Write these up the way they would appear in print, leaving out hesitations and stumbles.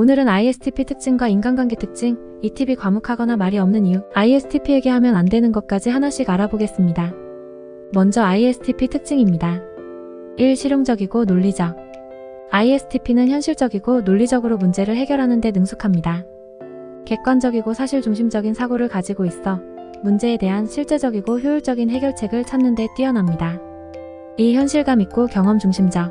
오늘은 ISTP 특징과 인간관계 특징, ETB 과묵하거나 말이 없는 이유, ISTP에게 하면 안 되는 것까지 하나씩 알아보겠습니다. 먼저 ISTP 특징입니다. 1. 실용적이고 논리적. ISTP는 현실적이고 논리적으로 문제를 해결하는 데 능숙합니다. 객관적이고 사실중심적인 사고를 가지고 있어 문제에 대한 실제적이고 효율적인 해결책을 찾는 데 뛰어납니다. 2. 현실감 있고 경험 중심적.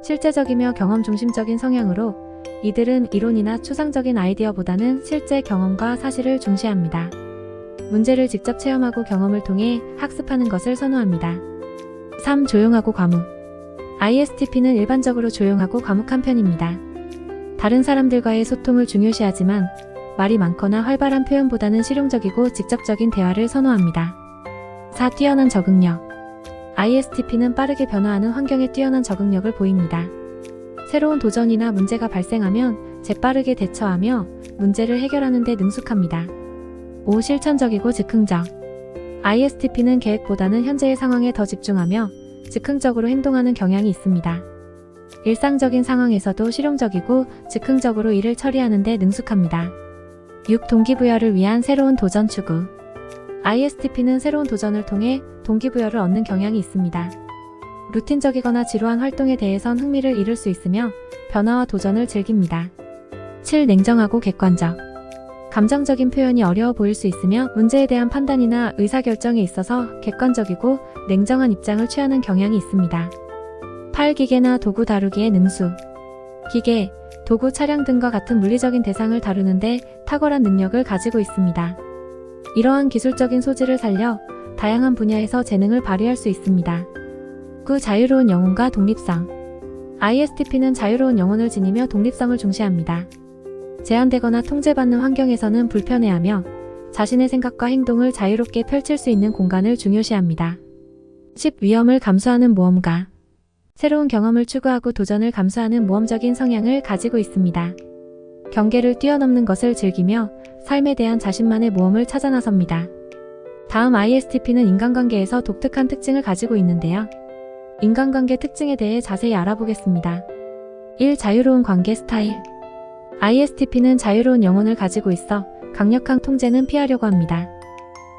실제적이며 경험 중심적인 성향으로 이들은 이론이나 추상적인 아이디어보다는 실제 경험과 사실을 중시합니다. 문제를 직접 체험하고 경험을 통해 학습하는 것을 선호합니다. 3. 조용하고 과묵. ISTP는 일반적으로 조용하고 과묵한 편입니다. 다른 사람들과의 소통을 중요시하지만 말이 많거나 활발한 표현보다는 실용적이고 직접적인 대화를 선호합니다. 4. 뛰어난 적응력. ISTP는 빠르게 변화하는 환경에 뛰어난 적응력을 보입니다. 새로운 도전이나 문제가 발생하면 재빠르게 대처하며 문제를 해결하는 데 능숙합니다. 5. 실천적이고 즉흥적. ISTP는 계획보다는 현재의 상황에 더 집중하며 즉흥적으로 행동하는 경향이 있습니다. 일상적인 상황에서도 실용적이고 즉흥적으로 일을 처리하는 데 능숙합니다. 6. 동기부여를 위한 새로운 도전 추구. ISTP는 새로운 도전을 통해 동기부여를 얻는 경향이 있습니다. 루틴적이거나 지루한 활동에 대해선 흥미를 잃을 수 있으며 변화와 도전을 즐깁니다. 7. 냉정하고 객관적. 감정적인 표현이 어려워 보일 수 있으며 문제에 대한 판단이나 의사결정에 있어서 객관적이고 냉정한 입장을 취하는 경향이 있습니다. 8. 기계나 도구 다루기에 능수. 기계, 도구, 차량 등과 같은 물리적인 대상을 다루는데 탁월한 능력을 가지고 있습니다. 이러한 기술적인 소질을 살려 다양한 분야에서 재능을 발휘할 수 있습니다. 9. 자유로운 영혼과 독립성. ISTP는 자유로운 영혼을 지니며 독립성을 중시합니다. 제한되거나 통제받는 환경에서는 불편해하며 자신의 생각과 행동을 자유롭게 펼칠 수 있는 공간을 중요시합니다. 10. 위험을 감수하는 모험가. 새로운 경험을 추구하고 도전을 감수하는 모험적인 성향을 가지고 있습니다. 경계를 뛰어넘는 것을 즐기며 삶에 대한 자신만의 모험을 찾아 나섭니다. 다음 ISTP는 인간관계에서 독특한 특징을 가지고 있는데요. 인간관계 특징에 대해 자세히 알아보겠습니다. 1. 자유로운 관계 스타일. ISTP는 자유로운 영혼을 가지고 있어 강력한 통제는 피하려고 합니다.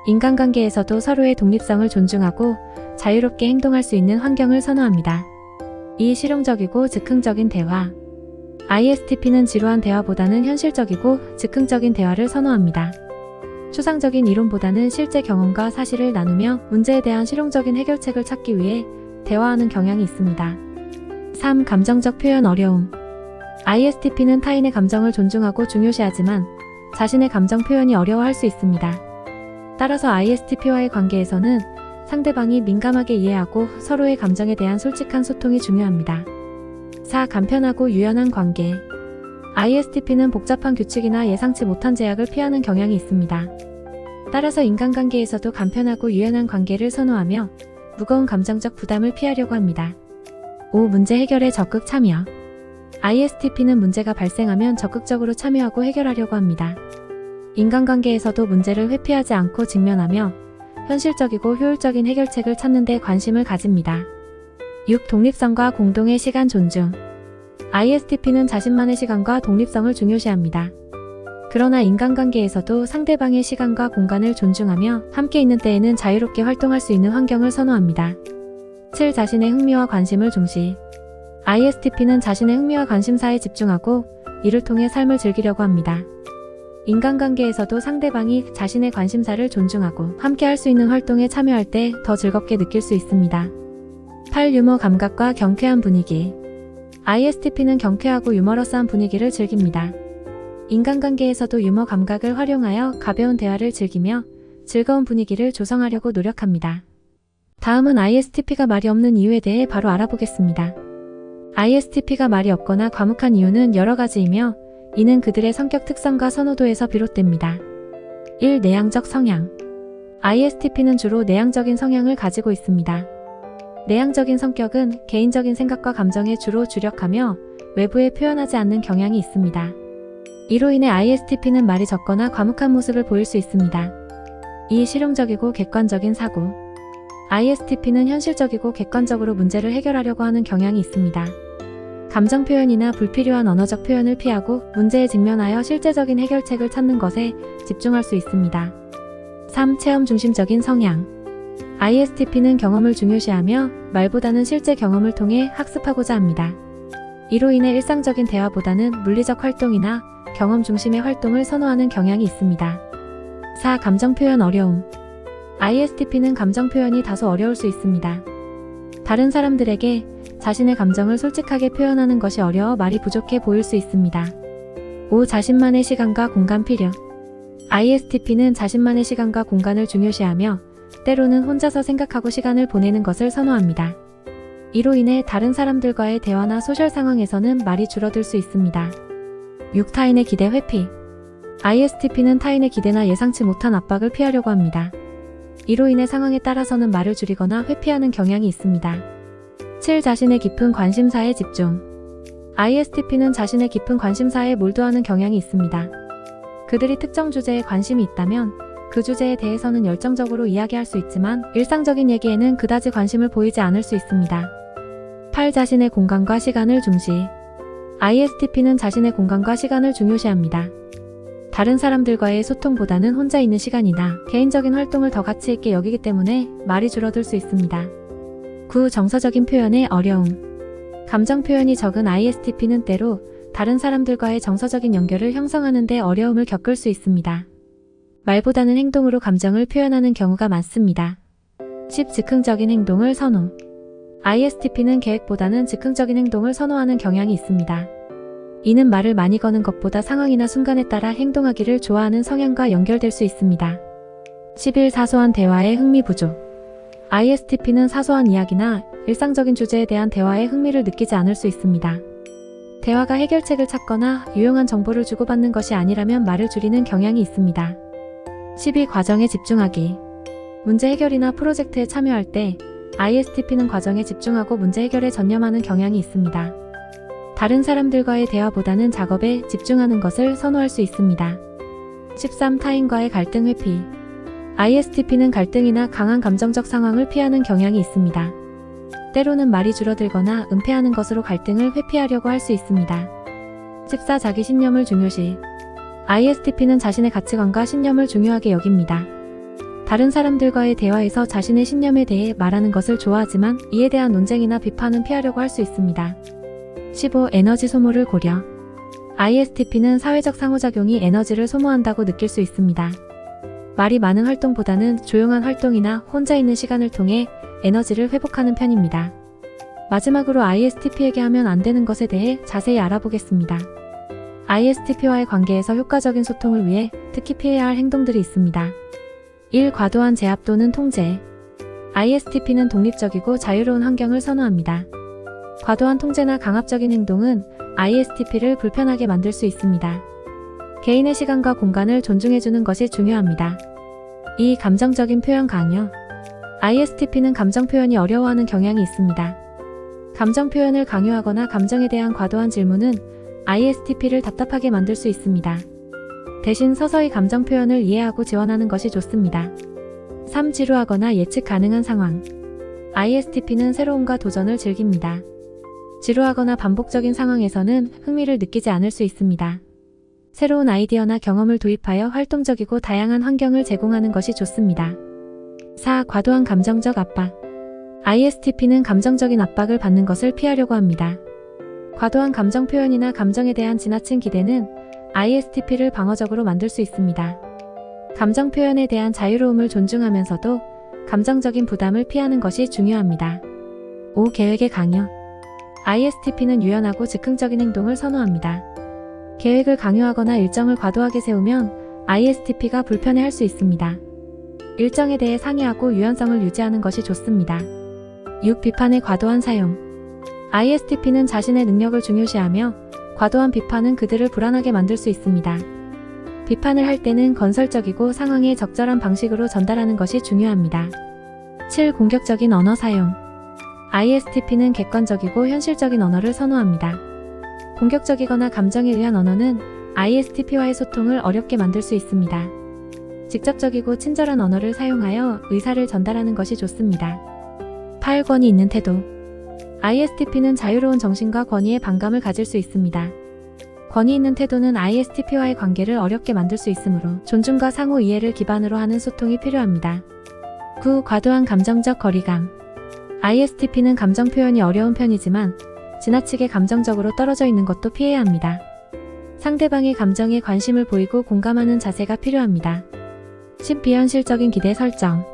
인간관계에서도 서로의 독립성을 존중하고 자유롭게 행동할 수 있는 환경을 선호합니다. 2. 실용적이고 즉흥적인 대화. ISTP는 지루한 대화보다는 현실적이고 즉흥적인 대화를 선호합니다. 추상적인 이론보다는 실제 경험과 사실을 나누며 문제에 대한 실용적인 해결책을 찾기 위해 대화하는 경향이 있습니다. 3. 감정적 표현 어려움. ISTP는 타인의 감정을 존중하고 중요시하지만 자신의 감정 표현이 어려워할 수 있습니다. 따라서 ISTP와의 관계에서는 상대방이 민감하게 이해하고 서로의 감정에 대한 솔직한 소통이 중요합니다. 4. 간편하고 유연한 관계. ISTP는 복잡한 규칙이나 예상치 못한 제약을 피하는 경향이 있습니다. 따라서 인간관계에서도 간편하고 유연한 관계를 선호하며 무거운 감정적 부담을 피하려고 합니다. 5. 문제 해결에 적극 참여. ISTP는 문제가 발생하면 적극적으로 참여하고 해결하려고 합니다. 인간관계에서도 문제를 회피하지 않고 직면하며 현실적이고 효율적인 해결책을 찾는 데 관심을 가집니다. 6. 독립성과 공동의 시간 존중. ISTP는 자신만의 시간과 독립성을 중요시합니다. 그러나 인간관계에서도 상대방의 시간과 공간을 존중하며 함께 있는 때에는 자유롭게 활동할 수 있는 환경을 선호합니다. 7. 자신의 흥미와 관심을 중시. ISTP는 자신의 흥미와 관심사에 집중하고 이를 통해 삶을 즐기려고 합니다. 인간관계에서도 상대방이 자신의 관심사를 존중하고 함께 할 수 있는 활동에 참여할 때 더 즐겁게 느낄 수 있습니다. 8. 유머 감각과 경쾌한 분위기. ISTP는 경쾌하고 유머러스한 분위기를 즐깁니다. 인간관계에서도 유머 감각을 활용하여 가벼운 대화를 즐기며 즐거운 분위기를 조성하려고 노력합니다. 다음은 ISTP가 말이 없는 이유에 대해 바로 알아보겠습니다. ISTP가 말이 없거나 과묵한 이유는 여러 가지이며 이는 그들의 성격 특성과 선호도에서 비롯됩니다. 1. 내향적 성향. ISTP는 주로 내향적인 성향을 가지고 있습니다. 내향적인 성격은 개인적인 생각과 감정에 주로 주력하며 외부에 표현하지 않는 경향이 있습니다. 이로 인해 ISTP는 말이 적거나 과묵한 모습을 보일 수 있습니다. 2. 실용적이고 객관적인 사고. ISTP는 현실적이고 객관적으로 문제를 해결하려고 하는 경향이 있습니다. 감정 표현이나 불필요한 언어적 표현을 피하고 문제에 직면하여 실제적인 해결책을 찾는 것에 집중할 수 있습니다. 3. 체험 중심적인 성향. ISTP는 경험을 중요시하며 말보다는 실제 경험을 통해 학습하고자 합니다. 이로 인해 일상적인 대화보다는 물리적 활동이나 경험 중심의 활동을 선호하는 경향이 있습니다. 4. 감정 표현 어려움. ISTP는 감정 표현이 다소 어려울 수 있습니다. 다른 사람들에게 자신의 감정을 솔직하게 표현하는 것이 어려워 말이 부족해 보일 수 있습니다. 5. 자신만의 시간과 공간 필요. ISTP는 자신만의 시간과 공간을 중요시하며 때로는 혼자서 생각하고 시간을 보내는 것을 선호합니다. 이로 인해 다른 사람들과의 대화나 소셜 상황에서는 말이 줄어들 수 있습니다. 6. 타인의 기대 회피. ISTP는 타인의 기대나 예상치 못한 압박을 피하려고 합니다. 이로 인해 상황에 따라서는 말을 줄이거나 회피하는 경향이 있습니다. 7. 자신의 깊은 관심사에 집중. ISTP는 자신의 깊은 관심사에 몰두하는 경향이 있습니다. 그들이 특정 주제에 관심이 있다면 그 주제에 대해서는 열정적으로 이야기할 수 있지만 일상적인 얘기에는 그다지 관심을 보이지 않을 수 있습니다. 8. 자신의 공간과 시간을 중시. ISTP는 자신의 공간과 시간을 중요시합니다. 다른 사람들과의 소통보다는 혼자 있는 시간이나 개인적인 활동을 더 가치 있게 여기기 때문에 말이 줄어들 수 있습니다. 9. 정서적인 표현의 어려움. 감정 표현이 적은 ISTP는 때로 다른 사람들과의 정서적인 연결을 형성하는 데 어려움을 겪을 수 있습니다. 말보다는 행동으로 감정을 표현하는 경우가 많습니다. 10. 즉흥적인 행동을 선호. ISTP는 계획보다는 즉흥적인 행동을 선호하는 경향이 있습니다. 이는 말을 많이 거는 것보다 상황이나 순간에 따라 행동하기를 좋아하는 성향과 연결될 수 있습니다. 11. 사소한 대화에 흥미 부족. ISTP는 사소한 이야기나 일상적인 주제에 대한 대화에 흥미를 느끼지 않을 수 있습니다. 대화가 해결책을 찾거나 유용한 정보를 주고받는 것이 아니라면 말을 줄이는 경향이 있습니다. 12. 과정에 집중하기. 문제 해결이나 프로젝트에 참여할 때 ISTP는 과정에 집중하고 문제 해결에 전념하는 경향이 있습니다. 다른 사람들과의 대화보다는 작업에 집중하는 것을 선호할 수 있습니다. 13. 타인과의 갈등 회피. ISTP는 갈등이나 강한 감정적 상황을 피하는 경향이 있습니다. 때로는 말이 줄어들거나 은폐하는 것으로 갈등을 회피하려고 할 수 있습니다. 14. 자기 신념을 중요시. ISTP는 자신의 가치관과 신념을 중요하게 여깁니다. 다른 사람들과의 대화에서 자신의 신념에 대해 말하는 것을 좋아하지만 이에 대한 논쟁이나 비판은 피하려고 할 수 있습니다. 15. 에너지 소모를 고려. ISTP는 사회적 상호작용이 에너지를 소모한다고 느낄 수 있습니다. 말이 많은 활동보다는 조용한 활동이나 혼자 있는 시간을 통해 에너지를 회복하는 편입니다. 마지막으로 ISTP에게 하면 안 되는 것에 대해 자세히 알아보겠습니다. ISTP와의 관계에서 효과적인 소통을 위해 특히 피해야 할 행동들이 있습니다. 1. 과도한 제압 또는 통제. ISTP는 독립적이고 자유로운 환경을 선호합니다. 과도한 통제나 강압적인 행동은 ISTP를 불편하게 만들 수 있습니다. 개인의 시간과 공간을 존중해주는 것이 중요합니다. 2. 감정적인 표현 강요. ISTP는 감정 표현이 어려워하는 경향이 있습니다. 감정 표현을 강요하거나 감정에 대한 과도한 질문은 ISTP를 답답하게 만들 수 있습니다. 대신 서서히 감정 표현을 이해하고 지원하는 것이 좋습니다. 3. 지루하거나 예측 가능한 상황. ISTP는 새로움과 도전을 즐깁니다. 지루하거나 반복적인 상황에서는 흥미를 느끼지 않을 수 있습니다. 새로운 아이디어나 경험을 도입하여 활동적이고 다양한 환경을 제공하는 것이 좋습니다. 4. 과도한 감정적 압박. ISTP는 감정적인 압박을 받는 것을 피하려고 합니다. 과도한 감정 표현이나 감정에 대한 지나친 기대는 ISTP를 방어적으로 만들 수 있습니다. 감정 표현에 대한 자유로움을 존중하면서도 감정적인 부담을 피하는 것이 중요합니다. 5. 계획의 강요. ISTP는 유연하고 즉흥적인 행동을 선호합니다. 계획을 강요하거나 일정을 과도하게 세우면 ISTP가 불편해할 수 있습니다. 일정에 대해 상의하고 유연성을 유지하는 것이 좋습니다. 6. 비판의 과도한 사용. ISTP는 자신의 능력을 중요시하며 과도한 비판은 그들을 불안하게 만들 수 있습니다. 비판을 할 때는 건설적이고 상황에 적절한 방식으로 전달하는 것이 중요합니다. 7. 공격적인 언어 사용. ISTP는 객관적이고 현실적인 언어를 선호합니다. 공격적이거나 감정에 의한 언어는 ISTP와의 소통을 어렵게 만들 수 있습니다. 직접적이고 친절한 언어를 사용하여 의사를 전달하는 것이 좋습니다. 8. 권위 있는 태도. ISTP는 자유로운 정신과 권위에 반감을 가질 수 있습니다. 권위 있는 태도는 ISTP와의 관계를 어렵게 만들 수 있으므로 존중과 상호 이해를 기반으로 하는 소통이 필요합니다. 9. 과도한 감정적 거리감. ISTP는 감정 표현이 어려운 편이지만 지나치게 감정적으로 떨어져 있는 것도 피해야 합니다. 상대방의 감정에 관심을 보이고 공감하는 자세가 필요합니다. 10. 비현실적인 기대 설정.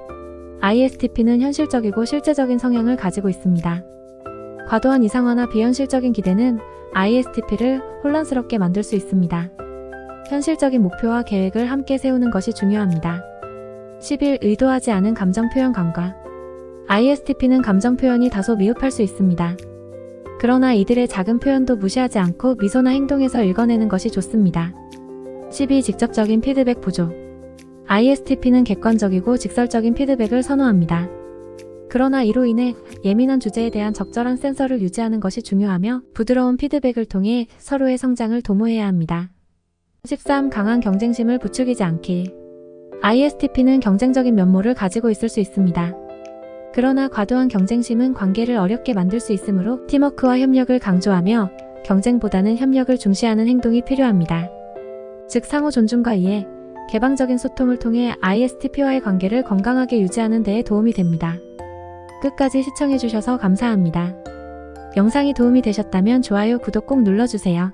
ISTP는 현실적이고 실제적인 성향을 가지고 있습니다. 과도한 이상화나 비현실적인 기대는 ISTP를 혼란스럽게 만들 수 있습니다. 현실적인 목표와 계획을 함께 세우는 것이 중요합니다. 11. 의도하지 않은 감정 표현 간과. ISTP는 감정 표현이 다소 미흡할 수 있습니다. 그러나 이들의 작은 표현도 무시하지 않고 미소나 행동에서 읽어내는 것이 좋습니다. 12. 직접적인 피드백 부족. ISTP는 객관적이고 직설적인 피드백을 선호합니다. 그러나 이로 인해 예민한 주제에 대한 적절한 센서를 유지하는 것이 중요하며 부드러운 피드백을 통해 서로의 성장을 도모해야 합니다. 13. 강한 경쟁심을 부추기지 않기. ISTP는 경쟁적인 면모를 가지고 있을 수 있습니다. 그러나 과도한 경쟁심은 관계를 어렵게 만들 수 있으므로 팀워크와 협력을 강조하며 경쟁보다는 협력을 중시하는 행동이 필요합니다. 즉 상호 존중과 이해, 개방적인 소통을 통해 ISTP와의 관계를 건강하게 유지하는 데에 도움이 됩니다. 끝까지 시청해주셔서 감사합니다. 영상이 도움이 되셨다면 좋아요, 구독 꼭 눌러주세요.